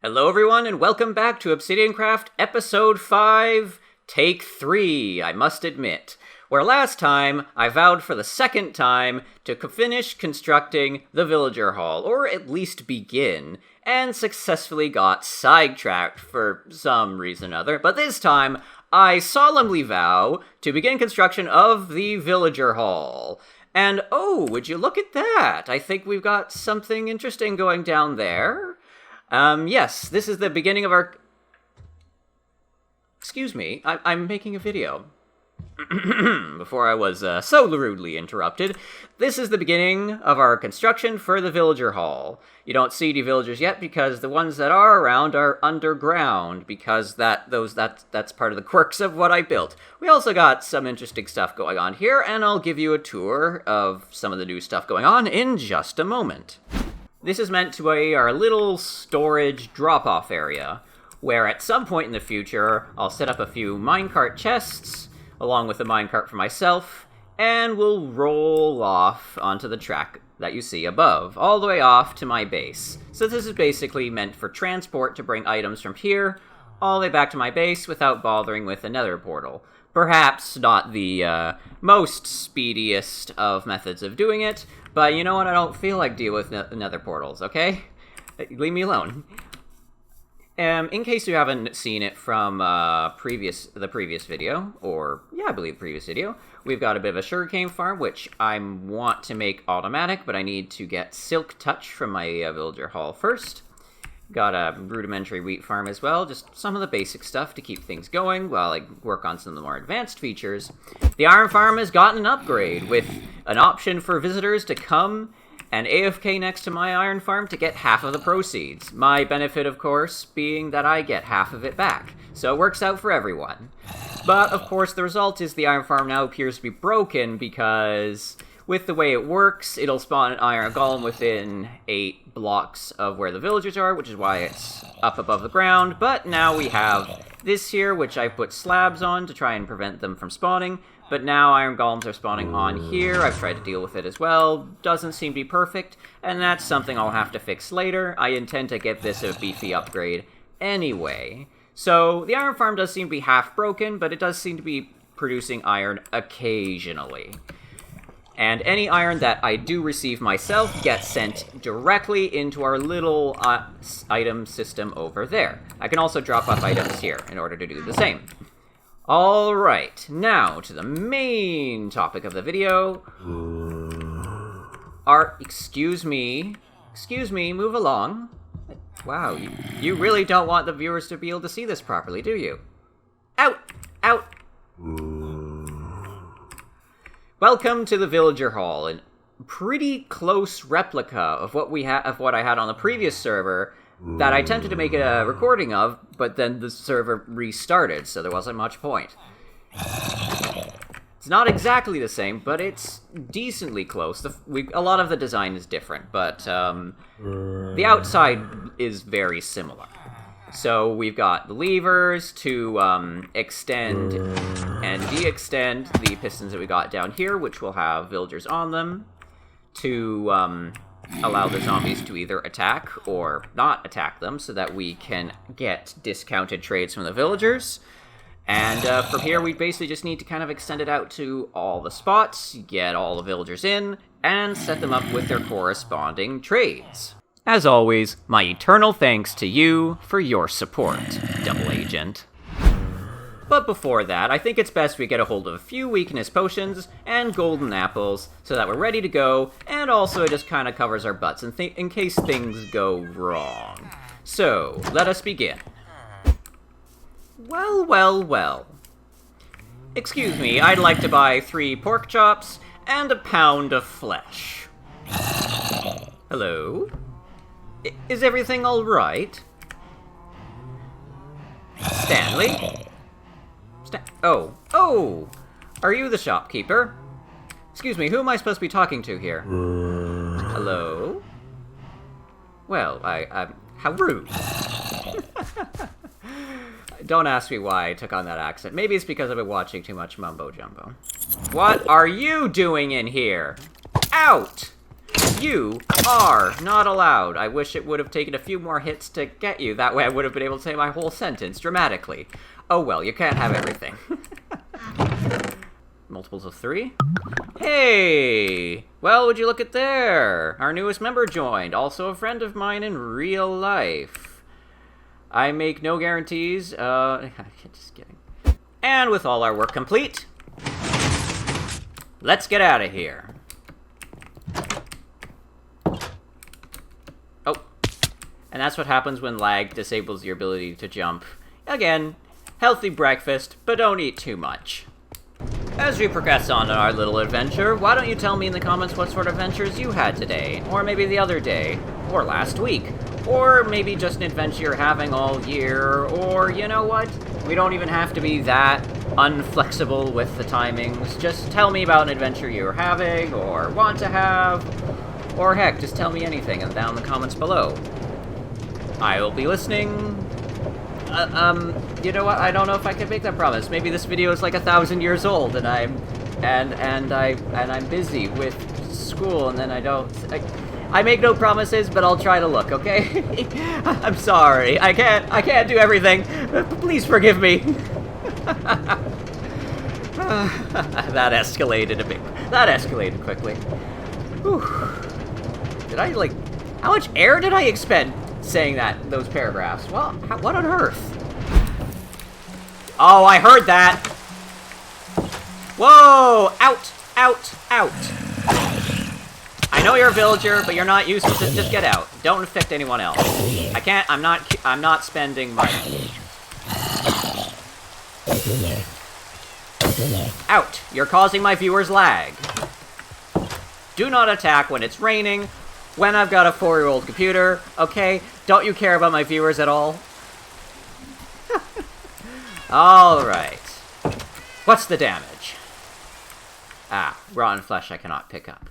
Hello everyone, and welcome back to Obsidian Craft Episode 5, Take 3, I must admit, where last time I vowed for the second time to finish constructing the villager hall, or at least begin, and successfully got sidetracked for some reason or other, but this time I solemnly vow to begin construction of the villager hall. And oh, would you look at that? I think we've got something interesting going down there. Yes, this is the beginning of our... Excuse me, I'm making a video. Before I was so rudely interrupted. This is the beginning of our construction for the villager hall. You don't see any villagers yet because the ones that are around are underground, because that's part of the quirks of what I built. We also got some interesting stuff going on here, and I'll give you a tour of some of the new stuff going on in just a moment. This is meant to be our little storage drop-off area, where at some point in the future, I'll set up a few minecart chests, along with a minecart for myself, and we'll roll off onto the track that you see above, all the way off to my base. So this is basically meant for transport to bring items from here all the way back to my base without bothering with a nether portal. Perhaps not the most speediest of methods of doing it, but you know what? I don't feel like dealing with nether portals, okay? Leave me alone. In case you haven't seen it from the previous video, or, yeah, I believe the previous video, we've got a bit of a sugarcane farm, which I want to make automatic, but I need to get silk touch from my villager hall first. Got a rudimentary wheat farm as well, just some of the basic stuff to keep things going while I work on some of the more advanced features. The iron farm has gotten an upgrade, with an option for visitors to come and AFK next to my iron farm to get half of the proceeds. My benefit, of course, being that I get half of it back. So it works out for everyone. But, of course, the result is the iron farm now appears to be broken because with the way it works, it'll spawn an iron golem within 8 blocks of where the villagers are, which is why it's up above the ground. But now we have this here, which I put slabs on to try and prevent them from spawning. But now iron golems are spawning on here. I've tried to deal with it as well. Doesn't seem to be perfect, and that's something I'll have to fix later. I intend to get this a beefy upgrade anyway. So the iron farm does seem to be half broken, but it does seem to be producing iron occasionally. And any iron that I do receive myself gets sent directly into our little item system over there. I can also drop off items here in order to do the same. Alright, now to the main topic of the video. Excuse me, move along. Wow, you really don't want the viewers to be able to see this properly, do you? Out! Welcome to the villager hall, a pretty close replica of what I had on the previous server that I attempted to make a recording of, but then the server restarted, so there wasn't much point. It's not exactly the same, but it's decently close. A lot of the design is different, but the outside is very similar. So we've got the levers to extend and de-extend the pistons that we got down here, which will have villagers on them, to allow the zombies to either attack or not attack them so that we can get discounted trades from the villagers. And from here, we basically just need to kind of extend it out to all the spots, get all the villagers in, and set them up with their corresponding trades. As always, my eternal thanks to you for your support, Double Agent. But before that, I think it's best we get a hold of a few weakness potions and golden apples so that we're ready to go, and also it just kind of covers our butts in case things go wrong. So, let us begin. Well. Excuse me, I'd like to buy 3 pork chops and a pound of flesh. Hello? Is everything alright? Stanley? Oh! Are you the shopkeeper? Excuse me, who am I supposed to be talking to here? Hello? Well, how rude. Don't ask me why I took on that accent. Maybe it's because I've been watching too much Mumbo Jumbo. What are you doing in here? Out! You are not allowed. I wish it would have taken a few more hits to get you. That way I would have been able to say my whole sentence dramatically. Oh well, you can't have everything. Multiples of 3? Hey! Well, would you look at there? Our newest member joined, also a friend of mine in real life. I make no guarantees. Just kidding. And with all our work complete, let's get out of here. Oh. And that's what happens when lag disables your ability to jump. Again, healthy breakfast, but don't eat too much. As we progress on in our little adventure, why don't you tell me in the comments what sort of adventures you had today, or maybe the other day, or last week, or maybe just an adventure you're having all year, or you know what? We don't even have to be that unflexible with the timings. Just tell me about an adventure you're having, or want to have, or heck, just tell me anything down in the comments below. I will be listening. You know what? I don't know if I can make that promise. Maybe this video is like 1,000 years old, and I'm busy with school, and then I make no promises, but I'll try to look. Okay? I'm sorry. I can't do everything. Please forgive me. That escalated a bit. That escalated quickly. Whew. Did I how much air did I expend saying those paragraphs? Well, what on earth? Oh, I heard that! Whoa! Out! Out! Out! I know you're a villager, but you're not useless. Just get out. Don't affect anyone else. I'm not spending money. Out! You're causing my viewers lag. Do not attack when it's raining, when I've got a 4-year-old computer, okay? Don't you care about my viewers at all? Alright. What's the damage? Ah, rotten flesh I cannot pick up.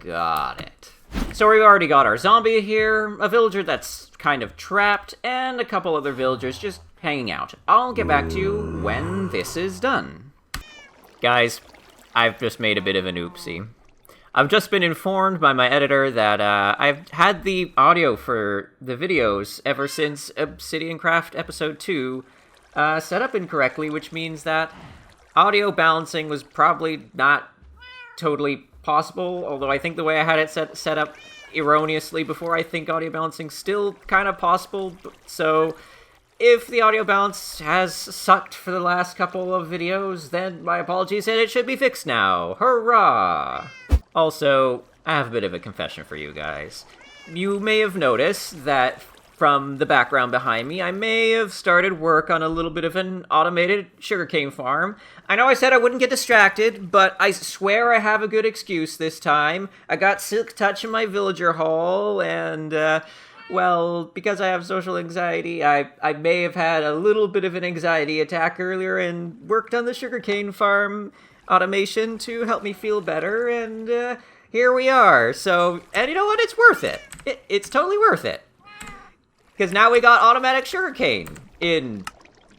Got it. So we already got our zombie here, a villager that's kind of trapped, and a couple other villagers just hanging out. I'll get back to you when this is done. Guys, I've just made a bit of an oopsie. I've just been informed by my editor that I've had the audio for the videos ever since Obsidian Craft Episode 2 set up incorrectly, which means that audio balancing was probably not totally possible, although I think the way I had it set up erroneously before, I think audio balancing's still kind of possible. So if the audio balance has sucked for the last couple of videos, then my apologies, and it should be fixed now. Hurrah! Also, I have a bit of a confession for you guys. You may have noticed that from the background behind me, I may have started work on a little bit of an automated sugarcane farm. I know I said I wouldn't get distracted, but I swear I have a good excuse this time. I got Silk Touch in my villager hall, and, well, because I have social anxiety, I may have had a little bit of an anxiety attack earlier and worked on the sugarcane farm automation to help me feel better, and here we are. So, and you know what? It's worth it. It's totally worth it. Because now we got automatic sugarcane in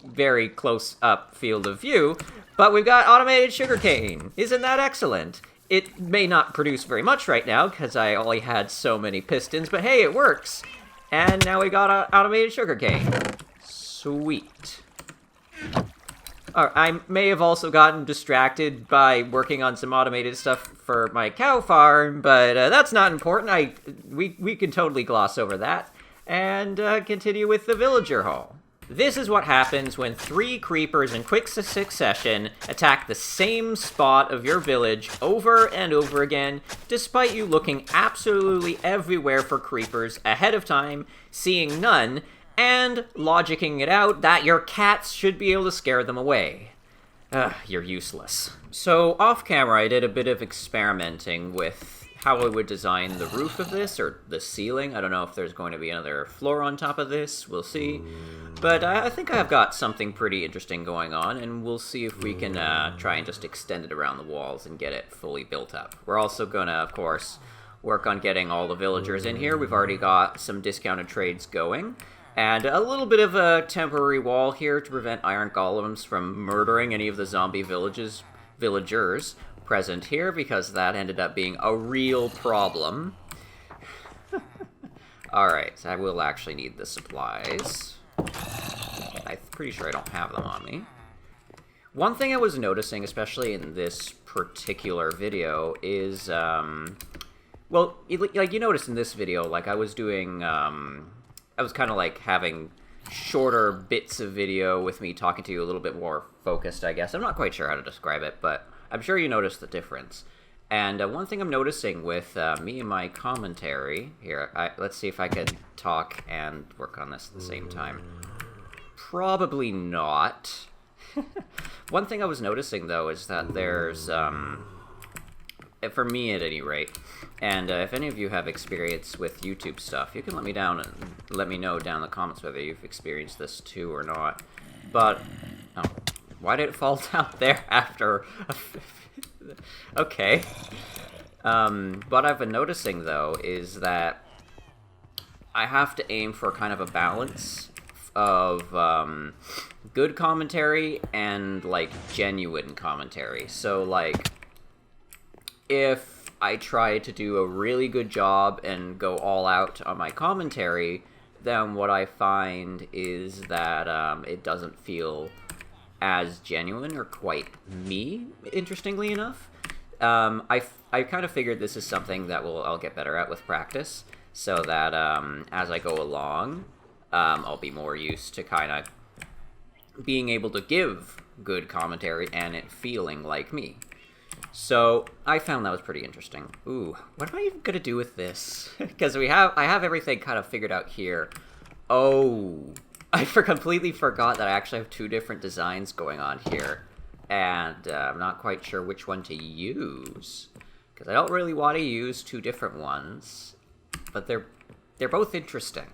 very close up field of view, but we've got automated sugarcane. Isn't that excellent? It may not produce very much right now because I only had so many pistons, but hey, it works. And now we got automated sugarcane. Sweet. I may have also gotten distracted by working on some automated stuff for my cow farm, but that's not important. We can totally gloss over that and continue with the villager hall. This is what happens when 3 creepers in quick succession attack the same spot of your village over and over again, despite you looking absolutely everywhere for creepers ahead of time, seeing none, and logicking it out that your cats should be able to scare them away. You're useless. So, off camera, I did a bit of experimenting with how I would design the roof of this, or the ceiling. I don't know if there's going to be another floor on top of this, we'll see. But I think I've got something pretty interesting going on, and we'll see if we can try and just extend it around the walls and get it fully built up. We're also gonna, of course, work on getting all the villagers in here. We've already got some discounted trades going. And a little bit of a temporary wall here to prevent iron golems from murdering any of the zombie villagers present here, because that ended up being a real problem. Alright, so I will actually need the supplies. I'm pretty sure I don't have them on me. One thing I was noticing, especially in this particular video, is, well, like, you noticed in this video, like, I was doing, I was kind of, like, having shorter bits of video with me talking to you a little bit more focused, I guess. I'm not quite sure how to describe it, but I'm sure you noticed the difference. And one thing I'm noticing with me and my commentary... Here, let's see if I can talk and work on this at the same time. Probably not. One thing I was noticing, though, is that there's... for me, at any rate, and if any of you have experience with YouTube stuff, you can let me know down in the comments whether you've experienced this too or not. But... Oh, why did it fall down there after... Okay. What I've been noticing, though, is that I have to aim for kind of a balance of good commentary and, like, genuine commentary. So, like, if I try to do a really good job and go all out on my commentary, then what I find is that it doesn't feel as genuine or quite me, interestingly enough. I kind of figured this is something that I'll get better at with practice, so that as I go along, I'll be more used to kind of being able to give good commentary and it feeling like me. So I found that was pretty interesting. Ooh, what am I even gonna do with this? Because I have everything kind of figured out here. Oh, I completely forgot that I actually have two different designs going on here, and I'm not quite sure which one to use, because I don't really want to use two different ones, but they're both interesting.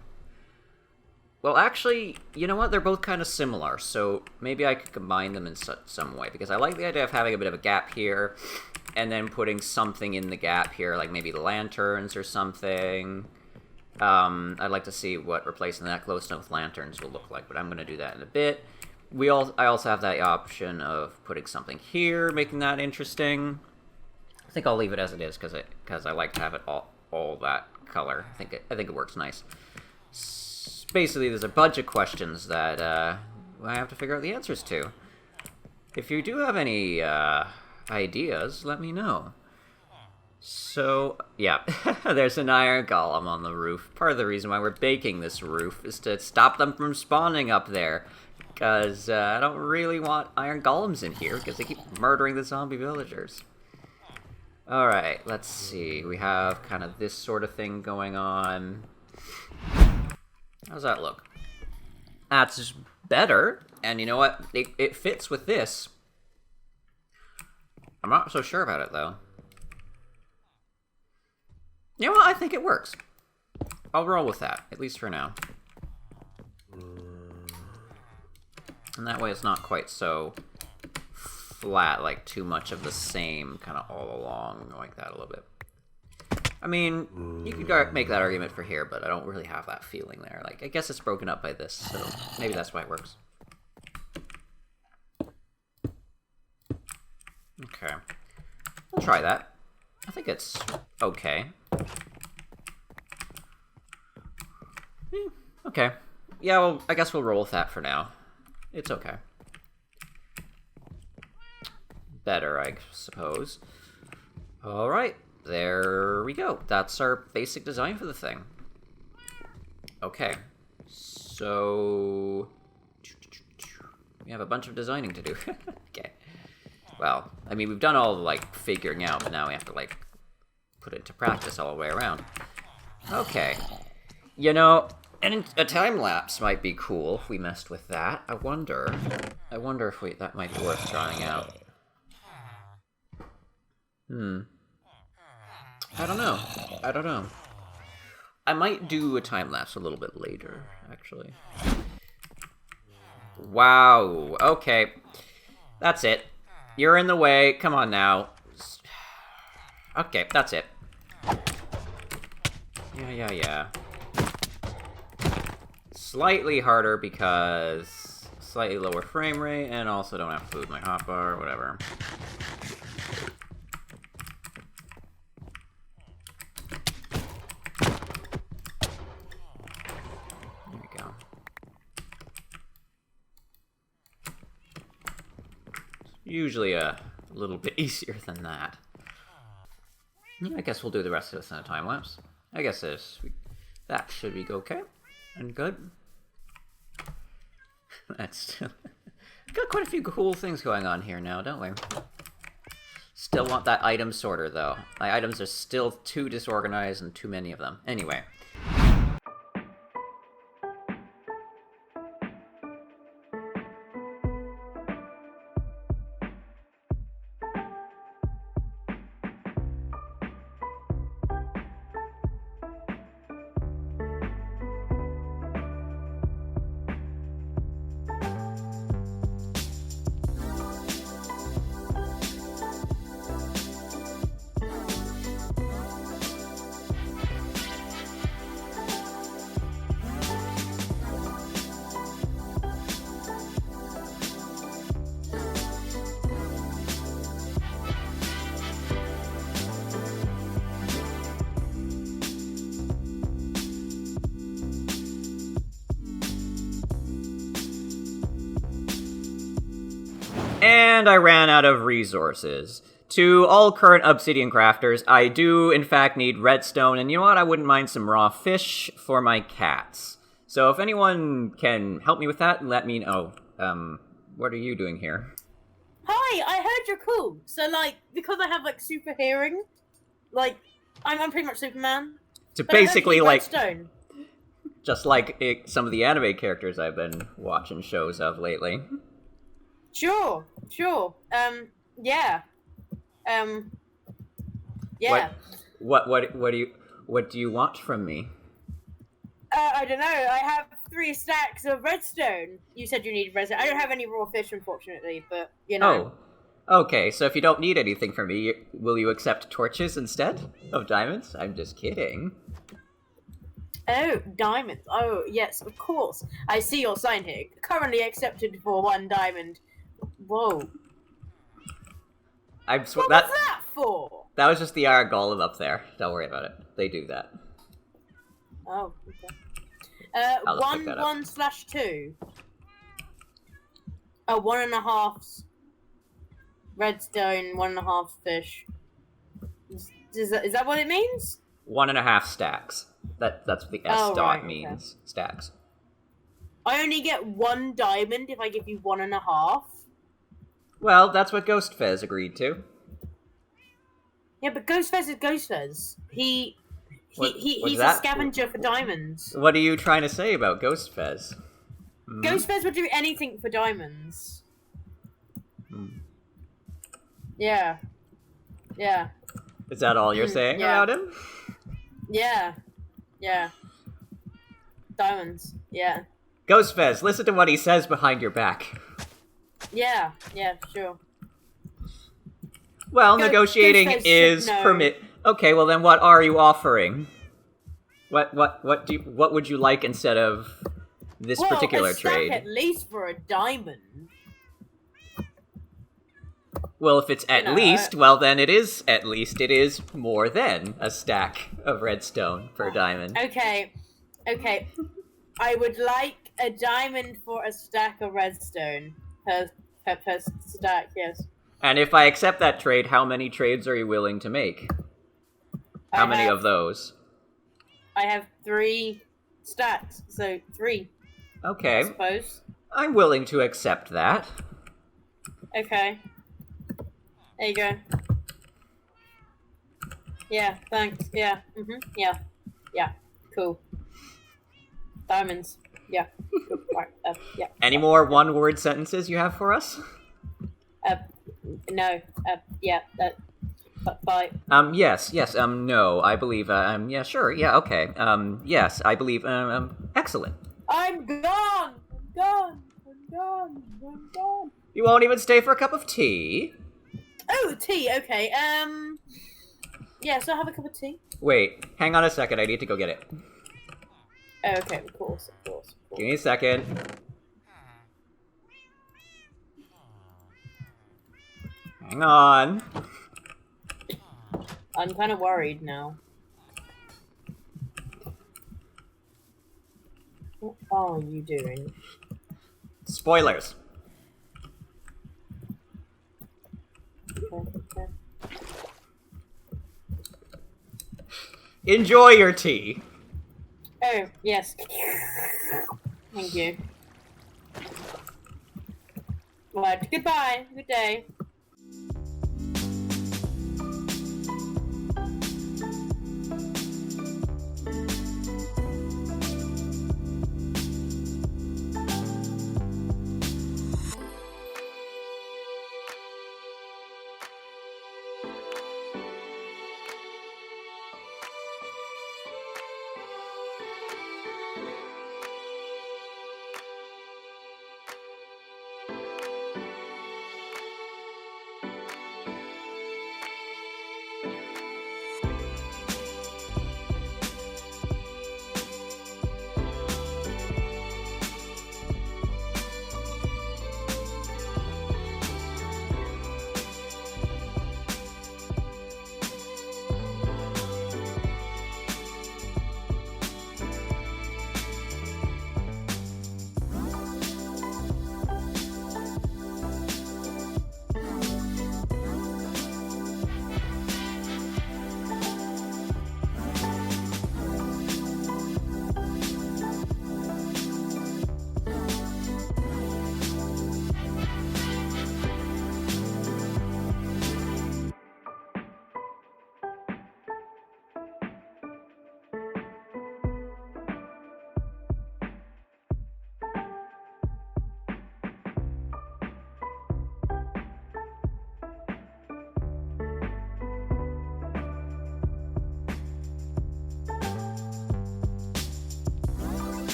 Well, actually, you know what? They're both kind of similar, so maybe I could combine them in some way, because I like the idea of having a bit of a gap here, and then putting something in the gap here, like maybe lanterns or something. I'd like to see what replacing that glowstone with lanterns will look like, but I'm going to do that in a bit. I also have that option of putting something here, making that interesting. I think I'll leave it as it is, because I like to have it all that color. I think it works nice. Basically, there's a bunch of questions that I have to figure out the answers to. If you do have any ideas, let me know. So, yeah, there's an iron golem on the roof. Part of the reason why we're baking this roof is to stop them from spawning up there. Because I don't really want iron golems in here, because they keep murdering the zombie villagers. Alright, let's see. We have kind of this sort of thing going on. How's that look? That's better. And you know what? It fits with this. I'm not so sure about it, though. You know what? I think it works. I'll roll with that, at least for now. And that way it's not quite so flat, like too much of the same kind of all along, like that a little bit. I mean, you could make that argument for here, but I don't really have that feeling there. Like, I guess it's broken up by this, so maybe that's why it works. Okay. We'll try that. I think it's okay. Okay. Yeah, well, I guess we'll roll with that for now. It's okay. Better, I suppose. Alright, there we go. That's our basic design for the thing. Okay. So... we have a bunch of designing to do. Okay. Well, I mean, we've done all the, like, figuring out, but now we have to, like, put it into practice all the way around. Okay. You know, and a time lapse might be cool if we messed with that. I wonder if that might be worth trying out. I don't know. I might do a time lapse a little bit later, actually. Wow. Okay. That's it. You're in the way. Come on now. Okay, that's it. Yeah. Slightly harder because slightly lower frame rate, and also don't have food in my hotbar or whatever. Usually a little bit easier than that. Yeah, I guess we'll do the rest of this in a time lapse. I guess that should be okay and good. That's still got quite a few cool things going on here now, don't we? Still want that item sorter though. My items are still too disorganized and too many of them. Anyway. And I ran out of resources. To all current Obsidian crafters, I do in fact need redstone, and you know what? I wouldn't mind some raw fish for my cats. So if anyone can help me with that, let me know. What are you doing here? Hi, I heard you're cool. So, like, because I have, like, super hearing, like, I'm pretty much Superman. To basically, like, redstone. just like some of the anime characters I've been watching shows of lately. Sure. Yeah. Yeah. What do you want from me? I don't know. I have 3 stacks of redstone. You said you need redstone. I don't have any raw fish, unfortunately, but, you know. Oh. Okay, so if you don't need anything from me, will you accept torches instead of diamonds? I'm just kidding. Oh, diamonds. Oh, yes, of course. I see your sign here. Currently accepted for 1 diamond. Whoa. What was that for? That was just the iron golem up there. Don't worry about it. They do that. Oh, okay. 1/2. 1.5 redstone, 1.5 fish. Is that what it means? 1.5 stacks. That's what the S dot means. Okay. Stacks. I only get 1 diamond if I give you 1.5. Well, that's what Ghost Fez agreed to. Yeah, but Ghost Fez is Ghost Fez. He's a scavenger for diamonds. What are you trying to say about Ghost Fez? Ghost Fez would do anything for diamonds. Yeah. Is that all you're saying about him? Yeah. Diamonds. Yeah. Ghost Fez, listen to what he says behind your back. Yeah, sure. Well, negotiating is permit. Okay, well then, what are you offering? What would you like instead of this particular trade? At least for a diamond. Well, if it's at least, well then it is at least. It is more than a stack of redstone for a diamond. Okay. I would like a diamond for a stack of redstone per stack. Yes. And if I accept that trade, how many trades are you willing to make? How many of those? I have 3 stacks, so 3. Okay. I suppose. I'm willing to accept that. Okay. There you go. Yeah, thanks. Yeah. Yeah. Cool. Diamonds. Yeah. Right. Yeah. Any more one-word sentences you have for us? No. Yeah. Bye. Yes. No. I believe. Yeah. Sure. Yeah. Okay. Yes. I believe. Excellent. I'm gone. You won't even stay for a cup of tea? Oh, tea. Okay. Yeah. So I'll have a cup of tea. Wait. Hang on a second. I need to go get it. Okay. Of course. Give me a second. Hang on. I'm kind of worried now. What are you doing? Spoilers. Okay. Enjoy your tea. Oh, yes. Thank you. Right, goodbye. Good day.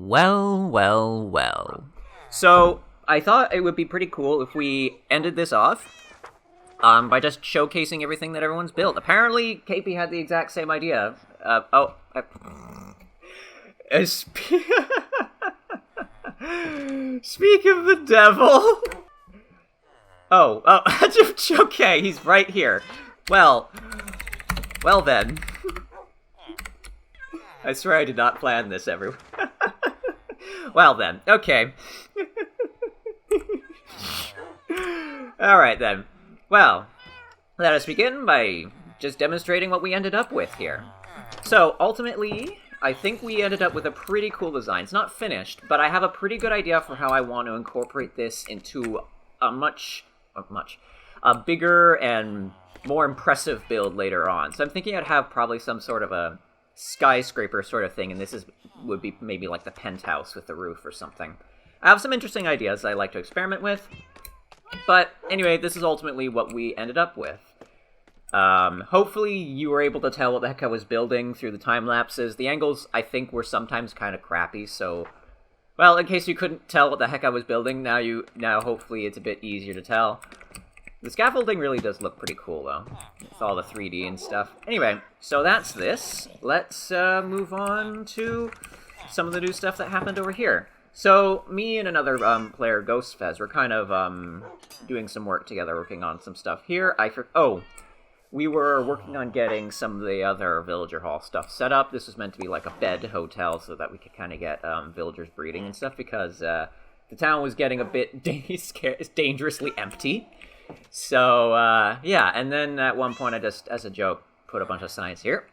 Well, well, well. So, I thought it would be pretty cool if we ended this off by just showcasing everything that everyone's built. Apparently, KP had the exact same idea. Speak of the devil! Okay, he's right here. Well then. I swear I did not plan this, everyone. Well then, okay. Alright then. Well, let us begin by just demonstrating what we ended up with here. So, ultimately, I think we ended up with a pretty cool design. It's not finished, but I have a pretty good idea for how I want to incorporate this into a a bigger and more impressive build later on. So I'm thinking I'd have probably some sort of a skyscraper sort of thing, and this would be maybe like the penthouse with the roof or something. I have some interesting ideas I like to experiment with, but anyway, this is ultimately what we ended up with. Hopefully you were able to tell what the heck I was building through the time lapses. The angles, I think, were sometimes kind of crappy, so... Well, in case you couldn't tell what the heck I was building, now hopefully it's a bit easier to tell. The scaffolding really does look pretty cool, though, with all the 3D and stuff. Anyway, so that's this. Let's move on to some of the new stuff that happened over here. So, me and another player, Ghostfez, we're kind of doing some work together, working on some stuff here. we were working on getting some of the other villager hall stuff set up. This was meant to be like a bed hotel so that we could kind of get villagers breeding and stuff, because the town was getting a bit dangerously empty. So, yeah, and then at one point I just, as a joke, put a bunch of signs here.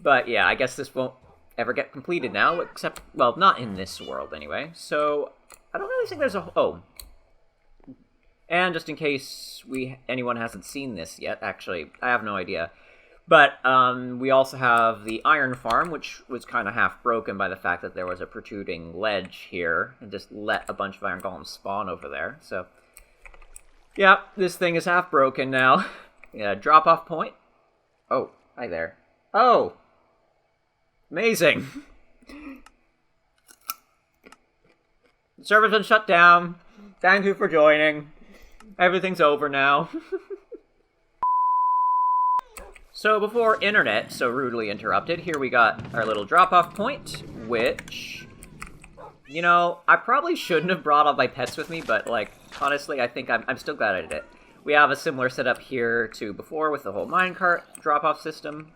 But yeah, I guess this won't ever get completed now, except, well, not in this world anyway. So, I don't really think there's a... Oh. And just in case anyone hasn't seen this yet, actually, I have no idea. But we also have the iron farm, which was kind of half broken by the fact that there was a protruding ledge here, and just let a bunch of iron golems spawn over there. So, yeah, this thing is half broken now. Yeah, drop-off point. Oh, hi there. Oh! Amazing! The server's been shut down. Thank you for joining. Everything's over now. So before internet so rudely interrupted, here we got our little drop-off point, which, you know, I probably shouldn't have brought all my pets with me, but, like, honestly, I think I'm still glad I did it. We have a similar setup here to before with the whole minecart drop-off system,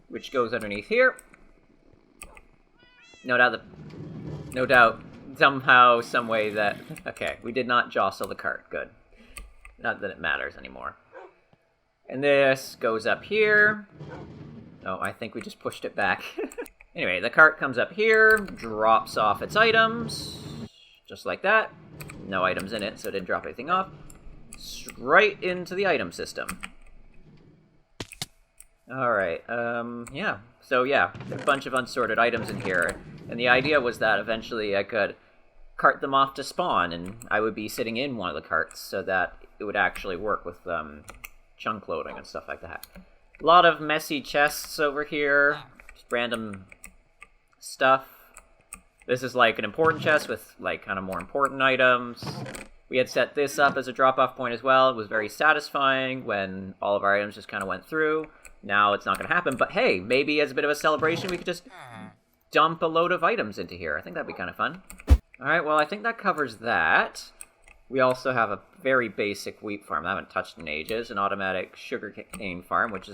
which goes underneath here. No doubt, somehow, some way that... Okay, we did not jostle the cart. Good. Not that it matters anymore. And this goes up here. Oh, I think we just pushed it back. Anyway, the cart comes up here, drops off its items, just like that. No items in it, so it didn't drop anything off. Straight into the item system. Alright, yeah. So yeah, a bunch of unsorted items in here. And the idea was that eventually I could cart them off to spawn, and I would be sitting in one of the carts so that it would actually work with chunk loading and stuff like that. A lot of messy chests over here, just random stuff. This is like an important chest with like kind of more important items. We had set this up as a drop-off point as well. It was very satisfying when all of our items just kind of went through. Now it's not going to happen, but hey, maybe as a bit of a celebration we could just dump a load of items into here. I think that'd be kind of fun. Alright, well, I think that covers that. We also have a very basic wheat farm I haven't touched in ages, an automatic sugarcane farm, which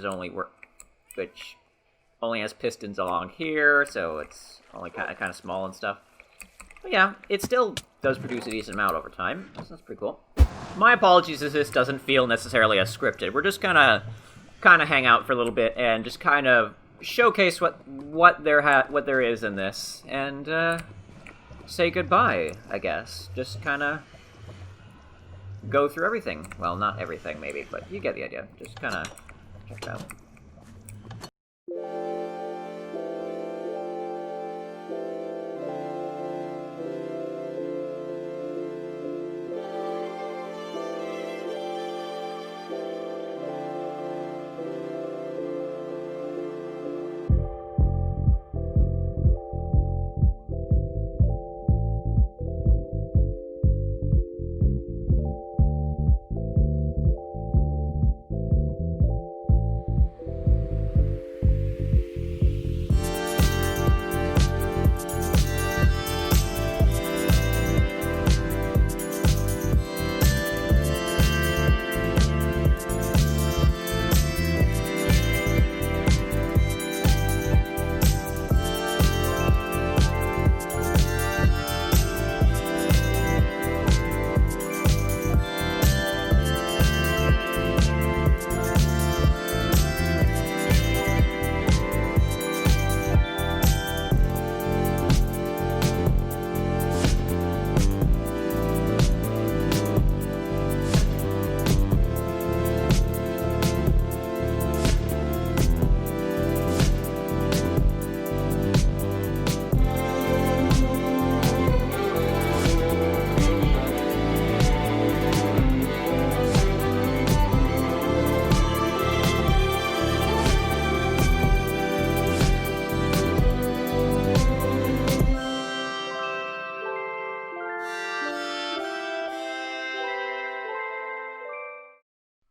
only has pistons along here, so it's only kind of small and stuff. But yeah, it still does produce a decent amount over time, so that's pretty cool. My apologies if this doesn't feel necessarily as scripted. We're just gonna kind of hang out for a little bit and just kind of showcase what there is in this, and say goodbye, I guess. Just kind of go through everything. Well, not everything, maybe, but you get the idea. Just kind of check it out.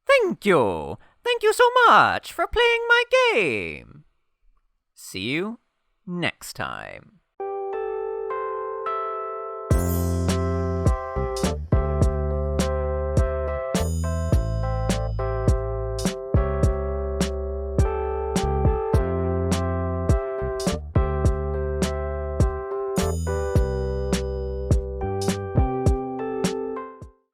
Thank you! Thank you so much for playing my game! See you next time.